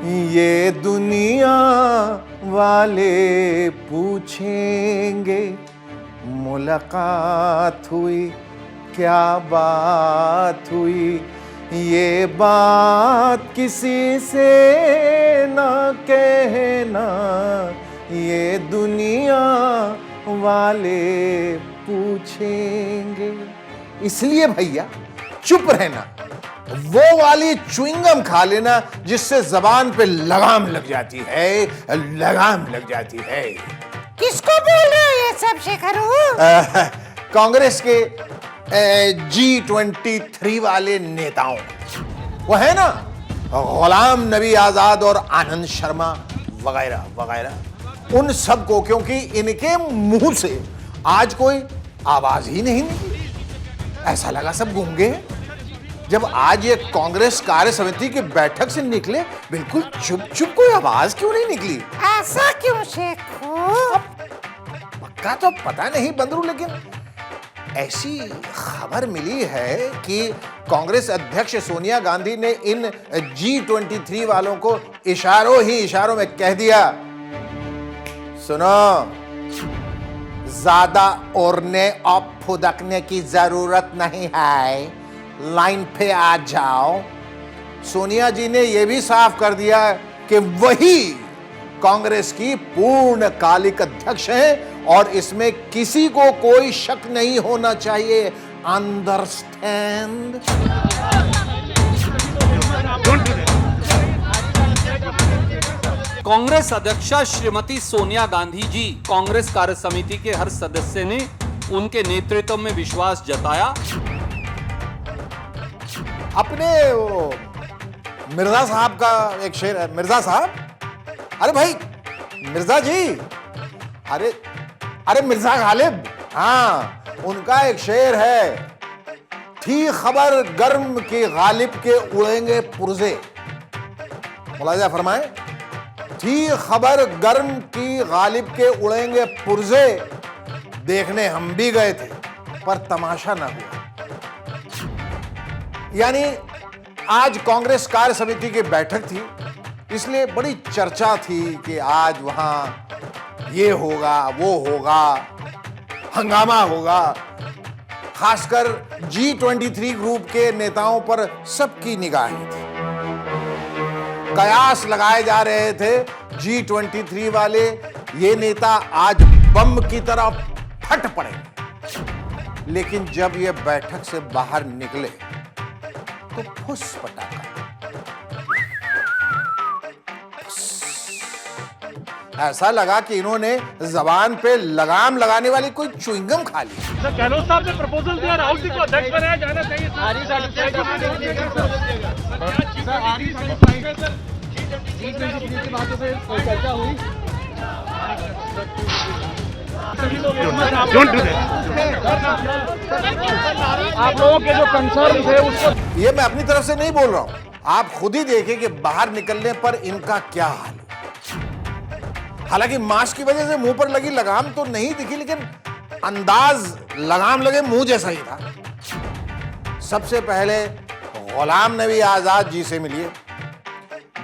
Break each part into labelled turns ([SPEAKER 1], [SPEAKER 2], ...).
[SPEAKER 1] ये दुनिया वाले पूछेंगे मुलाकात हुई क्या बात हुई, ये बात किसी से ना कहना, ये दुनिया वाले पूछेंगे। इसलिए भैया चुप रहना, वो वाली च्युइंगम खा लेना जिससे जबान पे लगाम लग जाती है, लगाम लग जाती है।
[SPEAKER 2] किसको बोल रहे हो ये सब शेखरू?
[SPEAKER 1] कांग्रेस के G23 वाले नेताओं, वो है ना गुलाम नबी आजाद और आनंद शर्मा वगैरह वगैरह, उन सबको, क्योंकि इनके मुंह से आज कोई आवाज ही नहीं निकली, ऐसा लगा सब गूंगे हैं। जब आज ये कांग्रेस कार्य समिति की बैठक से निकले बिल्कुल चुप चुप, कोई आवाज क्यों नहीं निकली?
[SPEAKER 2] ऐसा क्यों शेखू?
[SPEAKER 1] पक्का तो पता नहीं बंदरू, लेकिन ऐसी खबर मिली है कि कांग्रेस अध्यक्ष सोनिया गांधी ने इन G23 वालों को इशारों ही इशारों में कह दिया, सुनो, ज्यादा ओढ़ने और फुदकने की जरूरत नहीं है, लाइन पे आ जाओ। सोनिया जी ने यह भी साफ कर दिया कि वही कांग्रेस की पूर्णकालिक अध्यक्ष हैं और इसमें किसी को कोई शक नहीं होना चाहिए। अंडरस्टैंड?
[SPEAKER 3] कांग्रेस अध्यक्षा श्रीमती सोनिया गांधी जी, कांग्रेस कार्य समिति के हर सदस्य ने उनके नेतृत्व में विश्वास जताया।
[SPEAKER 1] अपने वो मिर्जा साहब का एक शेर है, मिर्जा साहब, अरे भाई मिर्जा जी, अरे मिर्जा गालिब, हाँ, उनका एक शेर है, थी खबर गर्म की गालिब के उड़ेंगे पुर्जे। मुलाजा फरमाए, थी खबर गर्म की गालिब के उड़ेंगे पुर्जे, देखने हम भी गए थे पर तमाशा ना हुआ। यानी आज कांग्रेस कार्य समिति की बैठक थी, इसलिए बड़ी चर्चा थी कि आज वहां ये होगा, वो होगा, हंगामा होगा। खासकर G23 ग्रुप के नेताओं पर सबकी निगाहें थी। कयास लगाए जा रहे थे G23 वाले ये नेता आज बम की तरह फट पड़ेंगे, लेकिन जब ये बैठक से बाहर निकले तो फुस पटाखा, ऐसा लगा कि इन्होंने जबान पे लगाम लगाने वाली कोई च्युइंगम खा ली।
[SPEAKER 4] सर, गहलोत साहब ने प्रपोजल दिया, राहुल जी को अध्यक्ष बनाया जाना चाहिए। चर्चा हुई, आप लोगों के जो कंसर्न थे उसको,
[SPEAKER 1] ये मैं अपनी तरफ से नहीं बोल रहा हूं, आप खुद ही देखिए कि बाहर निकलने पर इनका क्या हाल है। हालांकि मास्क की वजह से मुंह पर लगी लगाम तो नहीं दिखी, लेकिन अंदाज लगाम लगे मुंह जैसा ही था। सबसे पहले गुलाम नबी आजाद जी से मिलिए।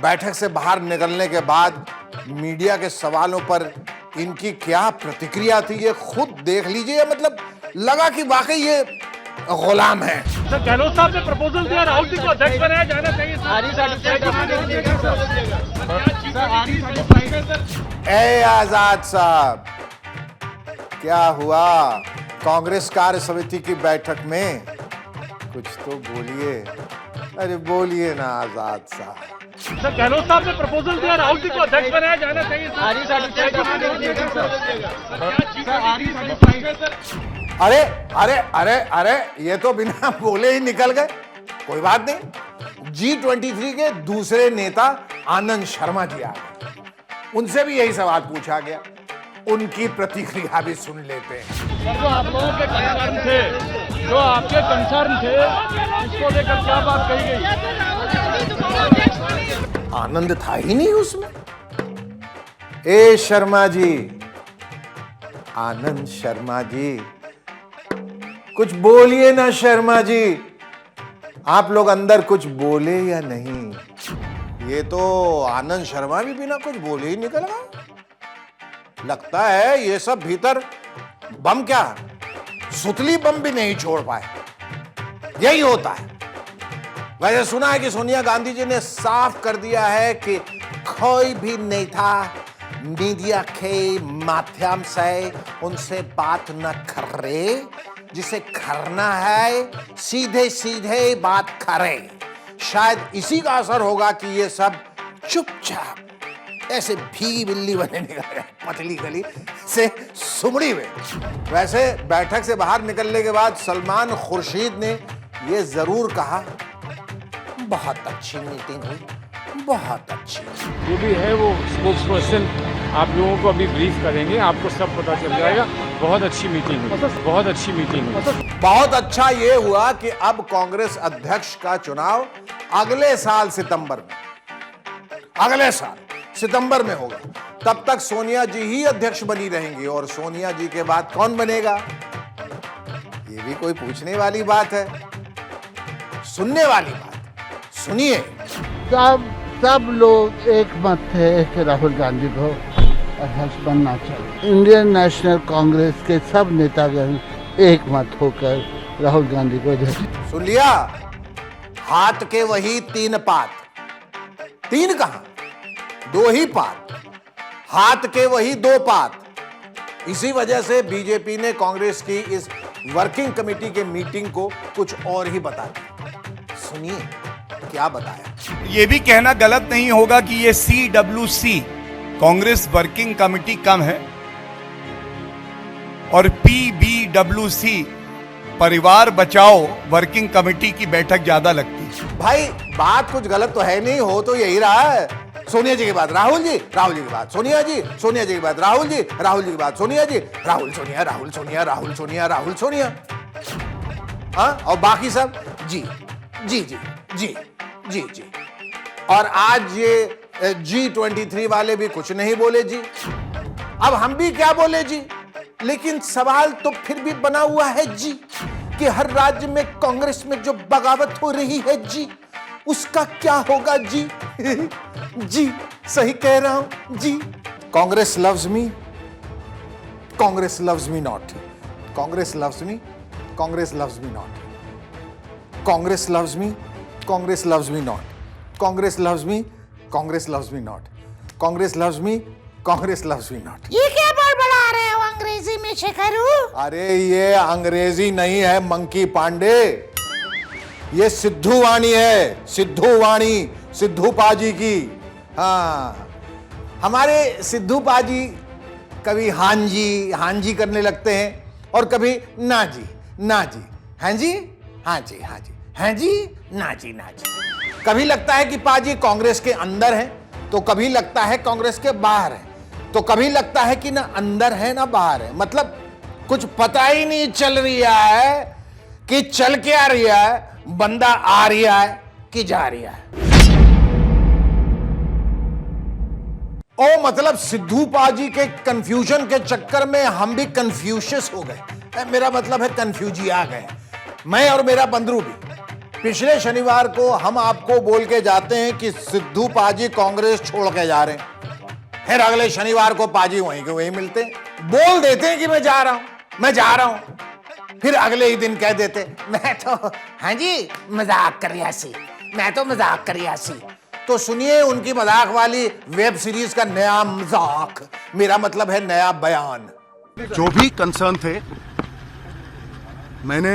[SPEAKER 1] बैठक से बाहर निकलने के बाद मीडिया के सवालों पर इनकी क्या प्रतिक्रिया थी, ये खुद देख लीजिए। मतलब लगा कि वाकई ये गुलाम है।
[SPEAKER 4] सर, गहलोत साहब ने प्रपोजल दिया, राहुल जी को अध्यक्ष बनाया जाना चाहिए।
[SPEAKER 1] ए आजाद साहब, क्या हुआ? कांग्रेस कार्य समिति की बैठक में कुछ तो बोलिए, अरे बोलिए ना आजाद साहब।
[SPEAKER 4] सर, गहलोत साहब ने प्रपोजल दिया, राहुल जी को अध्यक्ष बनाया जाना चाहिए।
[SPEAKER 1] अरे अरे अरे अरे, ये तो बिना बोले ही निकल गए। कोई बात नहीं, G23 के दूसरे नेता आनंद शर्मा जी आ गए, उनसे भी यही सवाल पूछा गया, उनकी प्रतिक्रिया भी सुन लेते हैं।
[SPEAKER 4] सर, जो आप लोगों के कंसर्न थे, जो आपके कंसर्न थे, उसको लेकर क्या बात कही गई?
[SPEAKER 1] आनंद था ही नहीं उसमें। ए शर्मा जी, आनंद शर्मा जी, कुछ बोलिए ना शर्मा जी, आप लोग अंदर कुछ बोले या नहीं? ये तो आनंद शर्मा भी बिना कुछ बोले ही निकल गया। लगता है ये सब भीतर बम क्या सुतली बम भी नहीं छोड़ पाए। यही होता है। वैसे सुना है कि सोनिया गांधी जी ने साफ कर दिया है कि कोई भी नेता मीडिया के माध्यम से उनसे बात न करे, जिसे करना है सीधे सीधे बात करे। शायद इसी का असर होगा कि ये सब चुपचाप ऐसे भीगी बिल्ली बने निकल गए पतली गली से सुमड़ी में। वैसे बैठक से बाहर निकलने के बाद सलमान खुर्शीद ने ये जरूर कहा, बहुत अच्छी मीटिंग हुई, बहुत अच्छी।
[SPEAKER 4] जो भी है वो स्पोक्स पर्सन आप लोगों को अभी ब्रीफ करेंगे, आपको सब पता चल जाएगा। बहुत अच्छी मीटिंग हुई, बहुत अच्छी मीटिंग हुई।
[SPEAKER 1] बहुत अच्छा ये हुआ कि अब कांग्रेस अध्यक्ष का चुनाव अगले साल सितंबर में, अगले साल सितंबर में होगा। तब तक सोनिया जी ही अध्यक्ष बनी रहेंगी और सोनिया जी के बाद कौन बनेगा, ये भी कोई पूछने वाली बात है, सुनने वाली बात। सुनिए।
[SPEAKER 5] सब लोग एक मत थे कि राहुल गांधी को अध्यक्ष बनना चाहिए। इंडियन नेशनल कांग्रेस के सब नेतागण एक मत होकर राहुल गांधी को अध्यक्ष।
[SPEAKER 1] सुन लिया, हाथ के वही 3 पात, 3 कहां, 2 ही पात, हाथ के वही 2 पात। इसी वजह से बीजेपी ने कांग्रेस की इस वर्किंग कमेटी के मीटिंग को कुछ और ही बता दिया। सुनिए क्या बताया।
[SPEAKER 6] ये भी कहना गलत नहीं होगा कि ये CWC कांग्रेस वर्किंग कमेटी कम है और PBWC परिवार बचाओ वर्किंग कमेटी की बैठक ज्यादा लगती है।
[SPEAKER 1] भाई बात कुछ गलत तो है नहीं, हो तो यही रहा है। सोनिया जी के बाद राहुल जी, राहुल जी के बाद सोनिया जी, सोनिया जी के बाद राहुल जी, राहुल जी के बाद सोनिया जी, राहुल सोनिया, राहुल सोनिया, राहुल सोनिया, राहुल सोनिया। हाँ, और बाकी सब जी जी जी जी जी जी। और आज ये G23 वाले भी कुछ नहीं बोले जी। अब हम भी क्या बोले जी, लेकिन सवाल तो फिर भी बना हुआ है जी कि हर राज्य में कांग्रेस में जो बगावत हो रही है जी, उसका क्या होगा जी। जी सही कह रहा हूं जी। Congress loves me, Congress loves me not, Congress loves me, Congress loves me not, Congress loves me, Congress loves me not, Congress loves me, Congress loves me not, Congress loves me, Congress loves me not.
[SPEAKER 2] ये क्या बड़बड़ा रहे हो अंग्रेजी में शेखरू?
[SPEAKER 1] अरे ये अंग्रेजी नहीं है मंकी पांडे, ये सिद्धू वाणी है, सिद्धू वाणी, सिद्धू पाजी की। हाँ, हमारे सिद्धू पाजी कभी हां जी करने लगते हैं और कभी ना जी, ना जी, हैं जी, हाँ जी, हाँ जी, हैं जी, ना जी, ना जी। कभी लगता है कि पाजी कांग्रेस के अंदर है, तो कभी लगता है कांग्रेस के बाहर है, तो कभी लगता है कि ना अंदर है ना बाहर है। मतलब कुछ पता ही नहीं चल रहा है कि चल क्या रहा है, बंदा आ रहा है कि जा रहा है। ओ मतलब सिद्धू पाजी के कंफ्यूजन के चक्कर में हम भी कंफ्यूशियस हो गए। मेरा मतलब है कंफ्यूजी आ गए, मैं और मेरा बंदरू भी। पिछले शनिवार को हम आपको बोल के जाते हैं कि सिद्धू पाजी कांग्रेस छोड़ के जा रहे हैं, फिर अगले शनिवार को पाजी वहीं के वहीं मिलते हैं, बोल देते हैं कि मैं जा रहा हूं, मैं जा रहा हूं, फिर अगले ही दिन कह देते मैं तो हाँ जी मजाक कर रहा सी, मैं तो मजाक कर रहा सी। तो सुनिए उनकी मजाक वाली वेब सीरीज का नया मजाक, मेरा मतलब है नया बयान।
[SPEAKER 7] जो भी कंसर्न थे मैंने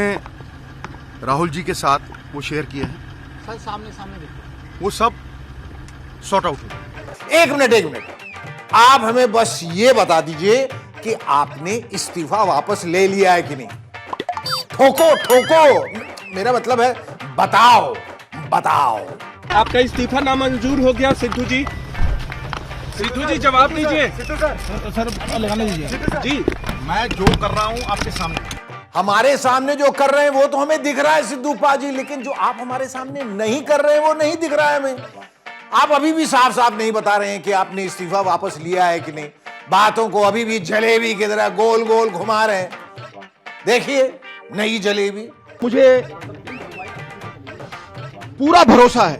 [SPEAKER 7] राहुल जी के साथ वो शेयर किए हैं।
[SPEAKER 5] सर सामने देखो,
[SPEAKER 7] वो सब सॉर्ट आउट हो।
[SPEAKER 1] एक मिनट, आप हमें बस ये बता दीजिए कि आपने इस्तीफा वापस ले लिया है कि नहीं। ठोको, मेरा मतलब है बताओ, बताओ।
[SPEAKER 8] आपका इस्तीफा नामंजूर हो गया सिद्धू जी। सिद्धू जी जवाब दीजिए।
[SPEAKER 7] सर लगाने दीजिए
[SPEAKER 8] जी।
[SPEAKER 7] मैं जो कर रहा हूं आपके सामने,
[SPEAKER 1] हमारे सामने जो कर रहे हैं वो तो हमें दिख रहा है सिद्धू पाजी, लेकिन जो आप हमारे सामने नहीं कर रहे हैं वो नहीं दिख रहा है हमें। आप अभी भी साफ साफ नहीं बता रहे हैं कि आपने इस्तीफा वापस लिया है कि नहीं। बातों को अभी भी जलेबी की तरह गोल गोल घुमा रहे हैं। देखिए नई जलेबी।
[SPEAKER 7] मुझे पूरा भरोसा है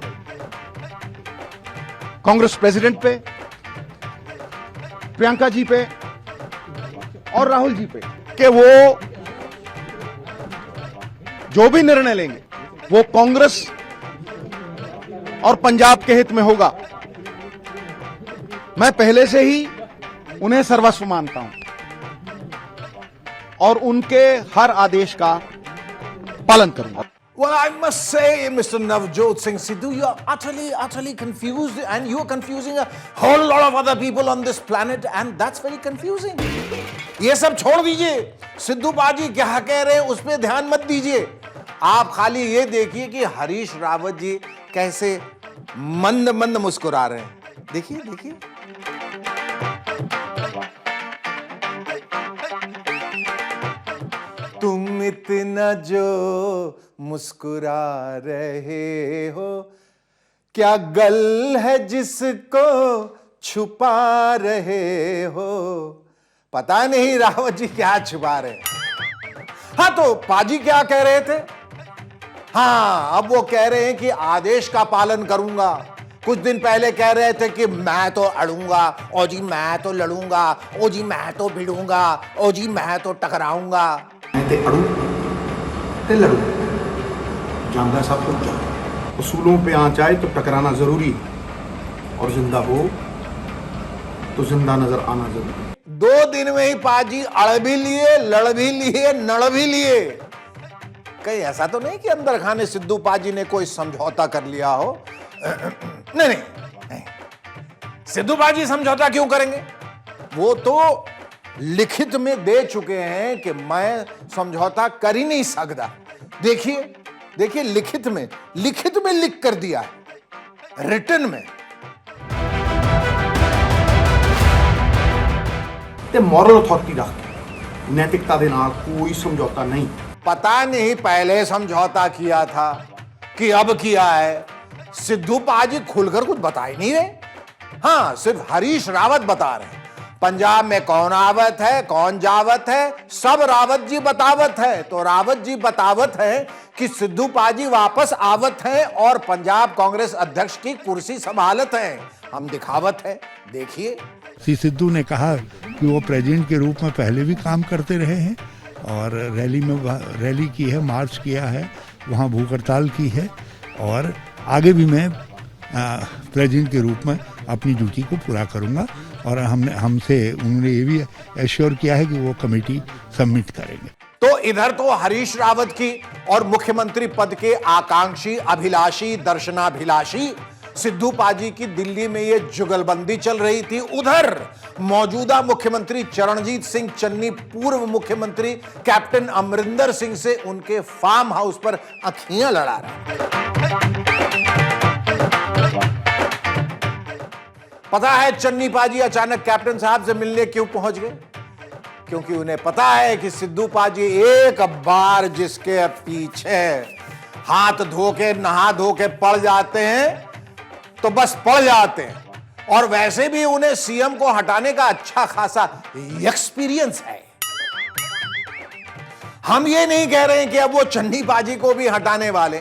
[SPEAKER 7] कांग्रेस प्रेसिडेंट पे, प्रियंका जी पे और राहुल जी पे कि वो जो भी निर्णय लेंगे वो कांग्रेस और पंजाब के हित में होगा। मैं पहले से ही उन्हें सर्वस्व मानता हूं और उनके हर आदेश का पालन करूंगा।
[SPEAKER 1] Well, I must say, Mr. Navjot Singh Sidhu, you are utterly confused, and you are confusing a whole lot of other people on this planet, and that's very confusing. ये सब छोड़ दीजिए, सिद्धू बाजी क्या कह रहे हैं उस पे ध्यान मत दीजिए। आप खाली ये देखिए कि हरीश रावत जी कैसे मंद मंद मुस्कुरा रहे हैं। देखिए देखिए। तुम इतना जो मुस्कुरा रहे हो, क्या गल है जिसको छुपा रहे हो? पता नहीं रावत जी क्या छुपा रहे हैं। हाँ, तो पाजी क्या कह रहे थे? हाँ, अब वो कह रहे हैं कि आदेश का पालन करूंगा। कुछ दिन पहले कह रहे थे कि मैं तो अड़ूंगा, ओ जी मैं तो लड़ूंगा, ओ जी मैं तो भिड़ूंगा, ओ जी मैं तो टकराऊंगा।
[SPEAKER 7] मैं ते अड़ू ते लड़ू, जानता सब कुछ जा। उसूलों पे आँच आए तो टकराना जरूरी है और जिंदा हो तो जिंदा नजर आना जरूरी है।
[SPEAKER 1] 2 दिन में ही पाजी अड़ भी लिए, लड़ भी लिए, नड़ भी लिए। कहीं ऐसा तो नहीं कि अंदर खाने सिद्धू पाजी ने कोई समझौता कर लिया हो? नहीं नहीं नहीं, सिद्धू पाजी समझौता क्यों करेंगे? वो तो लिखित में दे चुके हैं कि मैं समझौता कर ही नहीं सकता। देखिए देखिए, लिखित में लिख कर दिया है, रिटन में।
[SPEAKER 7] ते मॉरल अथॉरिटी रख नैतिकता दे नाल कोई समझौता नहीं।
[SPEAKER 1] पता नहीं पहले समझौता किया था कि अब किया है। सिद्धू पाजी खुलकर कुछ बता ही नहीं रहे। हाँ, सिर्फ हरीश रावत बता रहे हैं। पंजाब में कौन आवत है, कौन जावत है, सब रावत जी बतावत है। तो रावत जी बतावत है कि सिद्धू पाजी वापस आवत है और पंजाब कांग्रेस अध्यक्ष की कुर्सी संभालत है। हम दिखावत है, देखिए।
[SPEAKER 9] श्री सिद्धू ने कहा कि वो प्रेसिडेंट के रूप में पहले भी काम करते रहे हैं और रैली की है, मार्च किया है, वहाँ भूख हड़ताल की है और आगे भी मैं प्रेसिडेंट के रूप में अपनी ड्यूटी को पूरा करूँगा। और उन्होंने ये भी एश्योर किया है कि वो कमेटी सबमिट करेंगे।
[SPEAKER 1] तो इधर तो हरीश रावत की और मुख्यमंत्री पद के आकांक्षी, अभिलाषी, दर्शनाभिलाषी सिद्धू पाजी की दिल्ली में ये जुगलबंदी चल रही थी। उधर मौजूदा मुख्यमंत्री चरणजीत सिंह चन्नी पूर्व मुख्यमंत्री कैप्टन अमरिंदर सिंह से उनके फार्म हाउस पर अखियां लड़ा रहे। पता है चन्नी पाजी अचानक कैप्टन साहब से मिलने क्यों पहुंच गए? क्योंकि उन्हें पता है कि सिद्धू पाजी एक बार जिसके पीछे हाथ धो के, नहा धो के पड़ जाते हैं तो बस पड़ जाते हैं। और वैसे भी उन्हें सीएम को हटाने का अच्छा खासा एक्सपीरियंस है। हम ये नहीं कह रहे हैं कि अब वो चन्नी पाजी को भी हटाने वाले,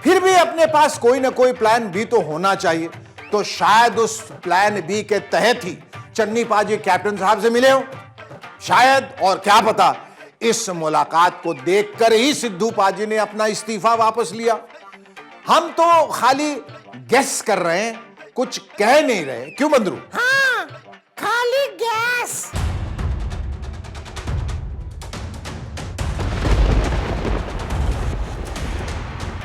[SPEAKER 1] फिर भी अपने पास कोई ना कोई प्लान बी तो होना चाहिए। तो शायद उस प्लान बी के तहत ही चन्नी पाजी कैप्टन साहब से मिले हो, शायद। और क्या पता इस मुलाकात को देखकर ही सिद्धू पाजी ने अपना इस्तीफा वापस लिया। हम तो खाली गेस कर रहे हैं, कुछ कह नहीं रहे। क्यों बंदरू?
[SPEAKER 2] हाँ, खाली गैस।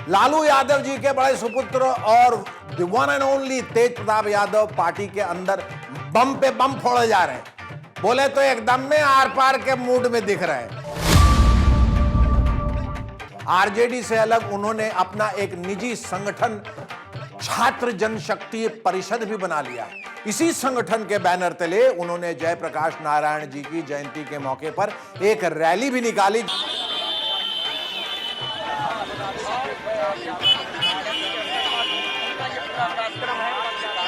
[SPEAKER 1] लालू यादव जी के बड़े सुपुत्र और the one and only Tej Pratap Yadav party के अंदर बम पे बम फोड़े जा रहे हैं। बोले तो एकदम में आर पार के मूड में दिख रहे हैं। आरजेडी से अलग उन्होंने अपना एक निजी संगठन छात्र जनशक्ति परिषद भी बना लिया। इसी संगठन के बैनर तले उन्होंने जयप्रकाश नारायण जी की जयंती के मौके पर एक रैली भी निकाली,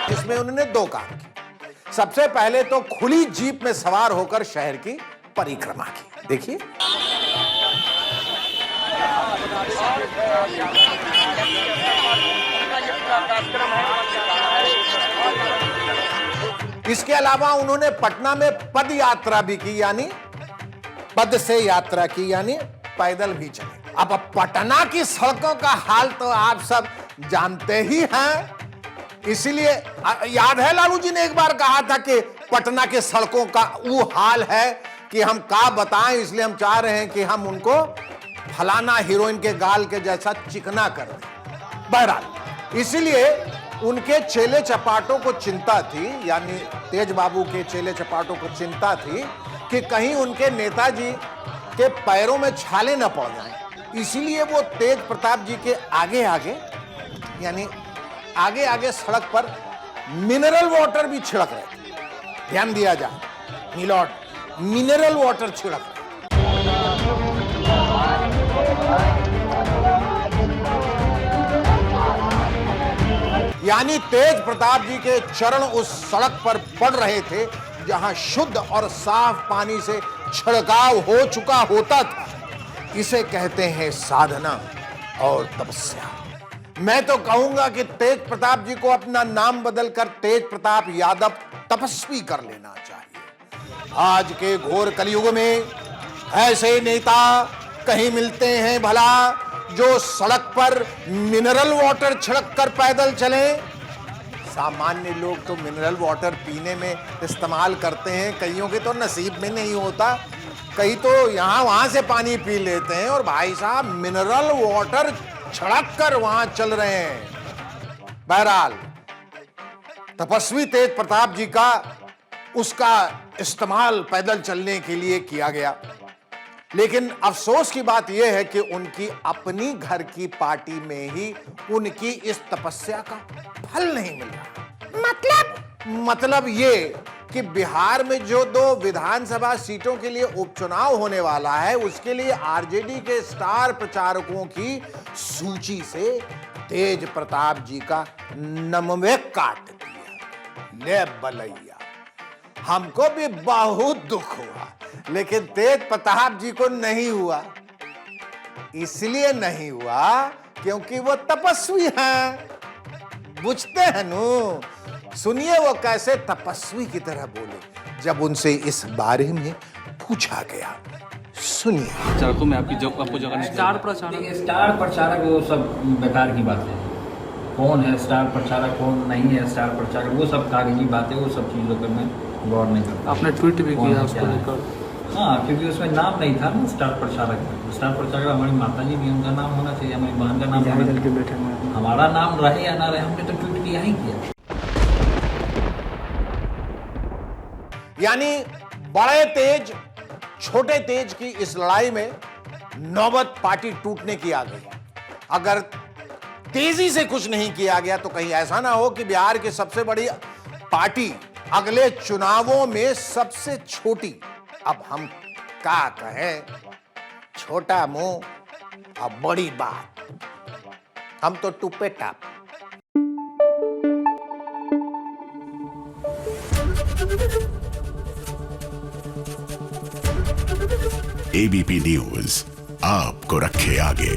[SPEAKER 1] जिसमें उन्होंने 2 काम किए। सबसे पहले तो खुली जीप में सवार होकर शहर की परिक्रमा की। देखिए, इसके अलावा उन्होंने पटना में पद यात्रा भी की, यानी पद से यात्रा की, यानी पैदल भी चले। अब पटना की सड़कों का हाल तो आप सब जानते ही हैं, इसलिए याद है लालू जी ने एक बार कहा था कि पटना के सड़कों का वो हाल है कि हम क्या बताएं, इसलिए हम चाह रहे हैं कि हम उनको फलाना हीरोइन के गाल के जैसा चिकना कर दें। बहरहाल इसलिए उनके चेले चपाटों को चिंता थी, यानी तेज बाबू के चेले चपाटों को चिंता थी कि कहीं उनके नेताजी के पैरों में छाले न पड़ जाएं। इसीलिए वो तेज प्रताप जी के आगे आगे, यानी आगे आगे सड़क पर मिनरल वाटर भी छिड़क रहे थे। ध्यान दिया जाए मिलॉर्ड, मिनरल वाटर छिड़क रहे। यानी तेज प्रताप जी के चरण उस सड़क पर पड़ रहे थे जहां शुद्ध और साफ पानी से छिड़काव हो चुका होता था। इसे कहते हैं साधना और तपस्या। मैं तो कहूंगा कि तेज प्रताप जी को अपना नाम बदलकर तेज प्रताप यादव तपस्वी कर लेना चाहिए। आज के घोर कलयुग में ऐसे नेता कहीं मिलते हैं भला जो सड़क पर मिनरल वाटर छिड़क कर पैदल चले? सामान्य लोग तो मिनरल वाटर पीने में इस्तेमाल करते हैं, कईयों के तो नसीब में नहीं होता, कई तो यहां वहां से पानी पी लेते हैं, और भाई साहब मिनरल वाटर छिड़क कर वहां चल रहे हैं। बहरहाल तपस्वी तेज प्रताप जी का उसका इस्तेमाल पैदल चलने के लिए किया गया, लेकिन अफसोस की बात यह है कि उनकी अपनी घर की पार्टी में ही उनकी इस तपस्या का फल नहीं मिल रहा। मतलब ये कि बिहार में जो 2 विधानसभा सीटों के लिए उपचुनाव होने वाला है, उसके लिए आरजेडी के स्टार प्रचारकों की सूची से तेज प्रताप जी का नमवे काट दिया। ले बलैया, हमको भी बहुत दुख हुआ, लेकिन तेज प्रताप जी को नहीं हुआ। इसलिए नहीं हुआ क्योंकि वो तपस्वी हैं, बुझते हैं नु। सुनिए वो कैसे तपस्वी की तरह बोले जब उनसे इस बारे में पूछा गया। सुनिए।
[SPEAKER 10] प्रचारकों में आपको जगह
[SPEAKER 11] स्टार प्रचारक वो सब बेकार की बात है। कौन है स्टार प्रचारक, कौन नहीं है स्टार प्रचारक, वो सब कागजी बातें, वो सब चीज़ों पर मैं गौर नहीं करता।
[SPEAKER 10] आपने ट्वीट भी किया उसको लेकर?
[SPEAKER 11] हाँ, क्योंकि उसमें नाम नहीं था ना स्टार प्रचारक। स्टार प्रचारक हमारी माता जी भी, उनका नाम होना चाहिए, हमारी बहन का नाम होना चाहिए। हमारा नाम रहे या ना रहे, हमने तो ट्वीट किया ही किया।
[SPEAKER 1] यानी बड़े तेज छोटे तेज की इस लड़ाई में नौबत पार्टी टूटने की आ गई। अगर तेजी से कुछ नहीं किया गया तो कहीं ऐसा ना हो कि बिहार की सबसे बड़ी पार्टी अगले चुनावों में सबसे छोटी, अब हम क्या कहें, छोटा मुंह और बड़ी बात, हम तो टुप्पे टाप।
[SPEAKER 12] एबीपी न्यूज आपको रखे आगे।